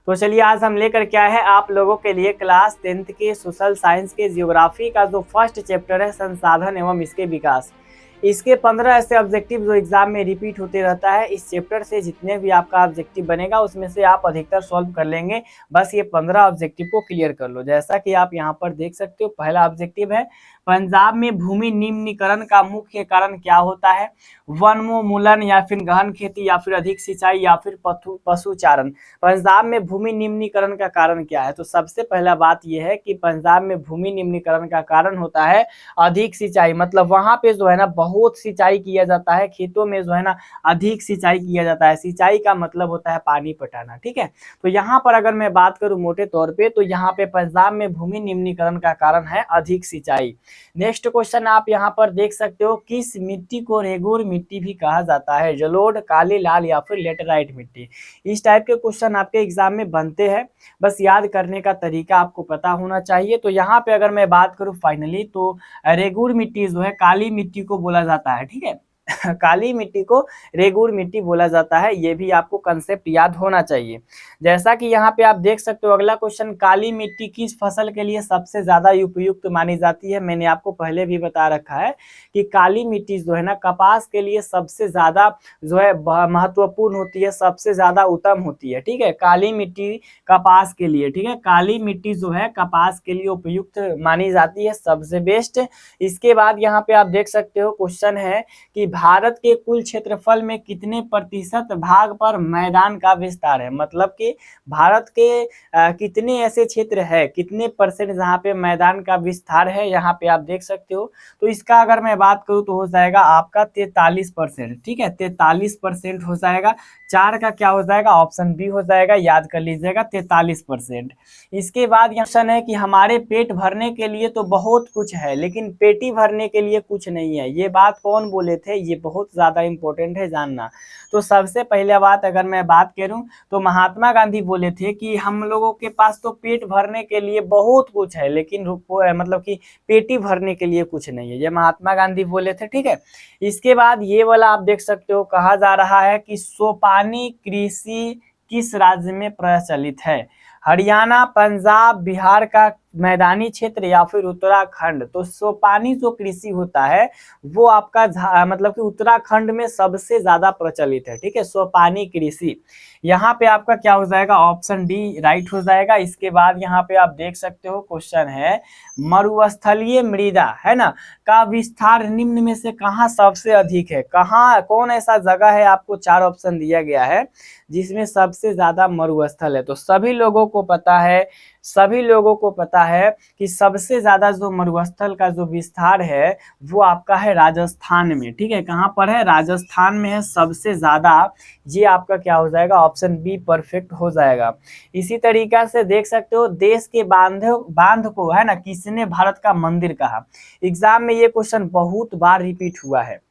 तो चलिए आज हम लेकर क्या है आप लोगों के लिए क्लास 10th के सोशल साइंस के जियोग्राफी का जो फर्स्ट चैप्टर है संसाधन एवं इसके विकास। इसके 15 ऐसे ऑब्जेक्टिव जो एग्जाम में रिपीट होते रहता है। इस चैप्टर से जितने भी आपका ऑब्जेक्टिव बनेगा उसमें से आप अधिकतर सॉल्व कर लेंगे। बस ये 15 ऑब्जेक्टिव को क्लियर कर लो। जैसा कि आप यहाँ पर देख सकते हो, पहला ऑब्जेक्टिव है पंजाब में भूमि निम्नीकरण का मुख्य कारण क्या होता है। वनोन्मूलन या फिर गहन खेती या फिर अधिक सिंचाई या फिर पशुचारण। पंजाब में भूमि निम्नीकरण का कारण क्या है। तो सबसे पहला बात यह है कि पंजाब में भूमि निम्नीकरण का कारण होता है अधिक सिंचाई। मतलब वहां पे जो है ना बहुत सिंचाई किया जाता है, खेतों में जो है ना अधिक सिंचाई किया जाता है। सिंचाई का मतलब होता है पानी पटाना, ठीक है। तो यहाँ पर अगर मैं बात करूं मोटे तौर पे, तो यहाँ पे पंजाब में भूमि निम्नीकरण का कारण है अधिक सिंचाई। नेक्स्ट क्वेश्चन आप यहाँ पर देख सकते हो, किस मिट्टी को रेगुर मिट्टी भी कहा जाता है। जलोढ़, काली, लाल या फिर लेटराइट मिट्टी। इस टाइप के क्वेश्चन आपके एग्जाम में बनते हैं, बस याद करने का तरीका आपको पता होना चाहिए। तो यहाँ पे अगर मैं बात करूँ फाइनली, तो रेगुर मिट्टी जो है काली मिट्टी को बोला जाता है, ठीक है। काली मिट्टी को रेगुर मिट्टी बोला जाता है, ये भी आपको कंसेप्ट याद होना चाहिए। जैसा कि यहाँ पे आप देख सकते हो अगला क्वेश्चन, काली मिट्टी किस फसल के लिए सबसे ज्यादा उपयुक्त मानी जाती है। मैंने आपको पहले भी बता रखा है कि काली मिट्टी जो है ना कपास के लिए सबसे ज्यादा जो है महत्वपूर्ण होती है, सबसे ज्यादा उत्तम होती है, ठीक है। काली मिट्टी कपास के लिए, ठीक है, काली मिट्टी जो है कपास के लिए उपयुक्त मानी जाती है, सबसे बेस्ट। इसके बाद यहाँ पे आप देख सकते हो क्वेश्चन है कि भारत के कुल क्षेत्रफल में कितने प्रतिशत भाग पर मैदान का विस्तार है। मतलब कि भारत के कितने ऐसे क्षेत्र है, कितने परसेंट जहाँ पे मैदान का विस्तार है, यहाँ पे आप देख सकते हो। तो इसका अगर मैं बात करूँ तो हो जाएगा आपका 43%, ठीक है, 43% हो जाएगा। 4 का क्या हो जाएगा, ऑप्शन बी हो जाएगा, याद कर लीजिएगा 43%। इसके बाद क्वेश्चन है कि हमारे पेट भरने के लिए तो बहुत कुछ है लेकिन पेटी भरने के लिए कुछ नहीं है। ये बात कौन बोले थे, ये बहुत ज्यादा इंपॉर्टेंट है जानना। तो सबसे पहले बात अगर मैं बात करूं तो महात्मा गांधी बोले थे कि हम लोगों के पास तो पेट भरने के लिए बहुत कुछ है लेकिन मतलब कि पेटी भरने के लिए कुछ नहीं है, ये महात्मा गांधी बोले थे, ठीक है। इसके बाद ये वाला आप देख सकते हो, कहा जा रहा है कि सोपानी कृषि किस राज्य में प्रचलित है। हरियाणा, पंजाब, बिहार का मैदानी क्षेत्र या फिर उत्तराखंड। तो सोपानी जो कृषि होता है वो आपका मतलब कि उत्तराखंड में सबसे ज्यादा प्रचलित है, ठीक है, सोपानी कृषि। यहाँ पे आपका क्या हो जाएगा, ऑप्शन डी राइट हो जाएगा। इसके बाद यहाँ पे आप देख सकते हो क्वेश्चन है मरुस्थलीय मृदा है ना का विस्तार निम्न में से कहाँ सबसे अधिक है। कहाँ, कौन ऐसा जगह है, आपको 4 ऑप्शन दिया गया है जिसमें सबसे ज्यादा मरुस्थल है। तो सभी लोगों को पता है, सभी लोगों को पता है कि सबसे ज्यादा जो मरुस्थल का जो विस्तार है वो आपका है राजस्थान में, ठीक है। कहाँ पर है, राजस्थान में है सबसे ज्यादा। ये आपका क्या हो जाएगा, ऑप्शन बी परफेक्ट हो जाएगा। इसी तरीका से देख सकते हो देश के बांध को है ना किसने भारत का मंदिर कहा। एग्जाम में ये क्वेश्चन बहुत बार रिपीट हुआ है,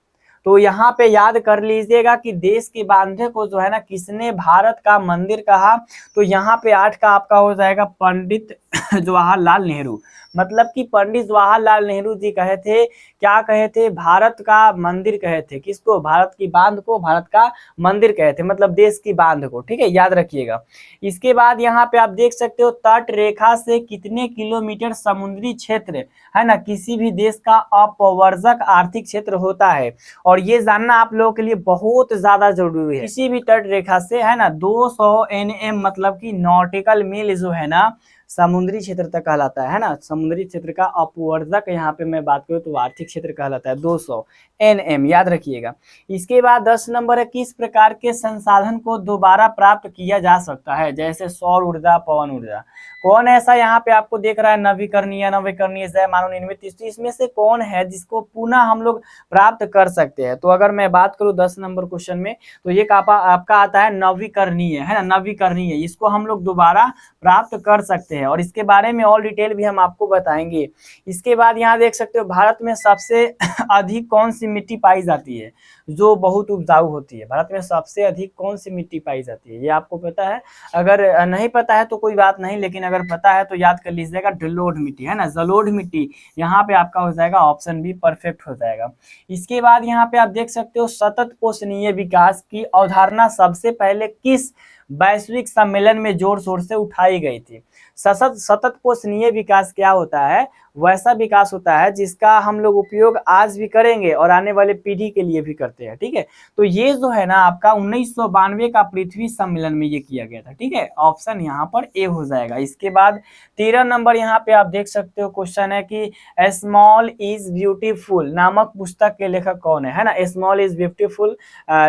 तो यहाँ पे याद कर लीजिएगा कि देश के बांधे को जो है ना किसने भारत का मंदिर कहा। तो यहाँ पे 8 का आपका हो जाएगा पंडित जवाहरलाल नेहरू। मतलब कि पंडित जवाहरलाल नेहरू जी कहे थे, क्या कहे थे, भारत का मंदिर कहे थे। किसको, भारत की बांध को भारत का मंदिर कहे थे, मतलब देश की बांध को, ठीक है, याद रखिएगा। इसके बाद यहाँ पे आप देख सकते हो तट रेखा से कितने किलोमीटर समुद्री क्षेत्र है ना किसी भी देश का अपवर्जक आर्थिक क्षेत्र होता है। और ये जानना आप लोगों के लिए बहुत ज्यादा जरूरी है। किसी भी तट रेखा से है ना 200 NM मतलब कि नॉटिकल मील जो है ना समुद्री क्षेत्र तक कहलाता है ना। समुद्री क्षेत्र का अपवर्जक यहाँ पे मैं बात करूँ तो आर्थिक क्षेत्र कहलाता है 200 NM, याद रखिएगा। इसके बाद 10 नंबर है, किस प्रकार के संसाधन को दोबारा प्राप्त किया जा सकता है, जैसे सौर ऊर्जा, पवन ऊर्जा। कौन ऐसा यहाँ पे आपको देख रहा है नवीकरणीय, नवीकरणीय जय मानव निर्मित, इसमें से कौन है जिसको पुनः हम लोग प्राप्त कर सकते हैं। तो अगर मैं बात करूं 10 नंबर क्वेश्चन में, तो ये आपका आता है नवीकरणीय, है ना, नवीकरणीय, इसको हम लोग दोबारा प्राप्त कर सकते हैं और इसके बारे में और डिटेल भी हम आपको बताएंगे। इसके बाद यहाँ देख सकते हो भारत में सबसे अधिक कौन सी मिट्टी पाई जाती है। जो बहुत उपजाऊ होती है। भारत में सबसे अधिक कौन सी मिट्टी पाई जाती है, ये आपको पता है? अगर नहीं पता है तो कोई बात नहीं, लेकिन अगर पता है तो याद कर लीजिएगा, जलोढ़ मिट्टी है ना, जलोढ़ मिट्टी। यहाँ पे आपका हो जाएगा ऑप्शन बी परफेक्ट हो जाएगा। इसके बाद यहाँ पे आप देख सकते हो सतत पोषणीय विकास की अवधारणा सबसे पहले किस वैश्विक सम्मेलन में जोर शोर से उठाई गई थी? सतत पोषणीय विकास क्या होता है? वैसा विकास होता है जिसका हम लोग उपयोग आज भी करेंगे और आने वाले पीढ़ी के लिए भी करते हैं, ठीक है। तो ये जो है ना आपका 1992 का पृथ्वी सम्मेलन में ये किया गया था, ठीक है। ऑप्शन यहाँ पर ए हो जाएगा। इसके बाद 13 नंबर यहाँ पे आप देख सकते हो, क्वेश्चन है कि स्मॉल इज ब्यूटीफुल नामक पुस्तक के लेखक कौन है ना। स्मॉल इज ब्यूटीफुल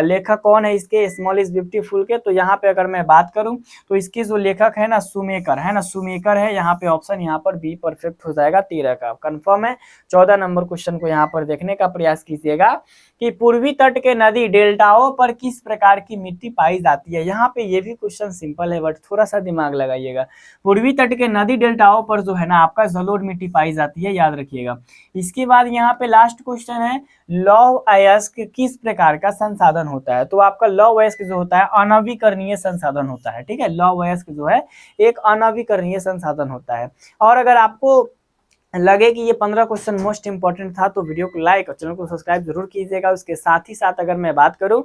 लेखक कौन है इसके, स्मॉल इज ब्यूटीफुल के? तो यहाँ पे अगर मैं बात करूं तो इसके जो लेखक है ना सुमेकर है ना, सुमेकर है। यहाँ पे ऑप्शन यहाँ पर बी परफेक्ट हो जाएगा 13 का, कंफर्म है। 14 नंबर क्वेश्चन को यहाँ पर देखने का प्रयास कीजिएगा कि पूर्वी तट के नदी डेल्टाओं पर किस प्रकार की मिट्टी पाई जाती है। यहाँ पे ये भी क्वेश्चन सिंपल है बट थोड़ा सा दिमाग लगाइएगा। पूर्वी तट के नदी डेल्टाओं पर जो है ना आपका जलोढ़ मिट्टी पाई जाती है, याद रखिएगा। इसके बाद यहाँ पे लास्ट क्वेश्चन है, लौह अयस्क किस प्रकार का संसाधन होता है? तो आपका लौह अयस्क जो होता है अनवीकरणीय संसाधन होता है, ठीक है। लौह अयस्क जो है एक अनवीकरणीय संसाधन होता है। और अगर आपको लगे कि ये 15 क्वेश्चन मोस्ट इंपॉर्टेंट था तो वीडियो को लाइक और चैनल को सब्सक्राइब जरूर कीजिएगा। उसके साथ ही साथ अगर मैं बात करूं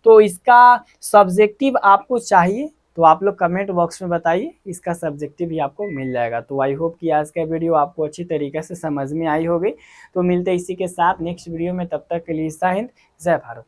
तो इसका सब्जेक्टिव आपको चाहिए तो आप लोग कमेंट बॉक्स में बताइए, इसका सब्जेक्टिव भी आपको मिल जाएगा। तो आई होप कि आज का वीडियो आपको अच्छी तरीके से समझ में आई होगी। तो मिलते इसी के साथ नेक्स्ट वीडियो में, तब तक के लिए जय हिंद, जय भारत।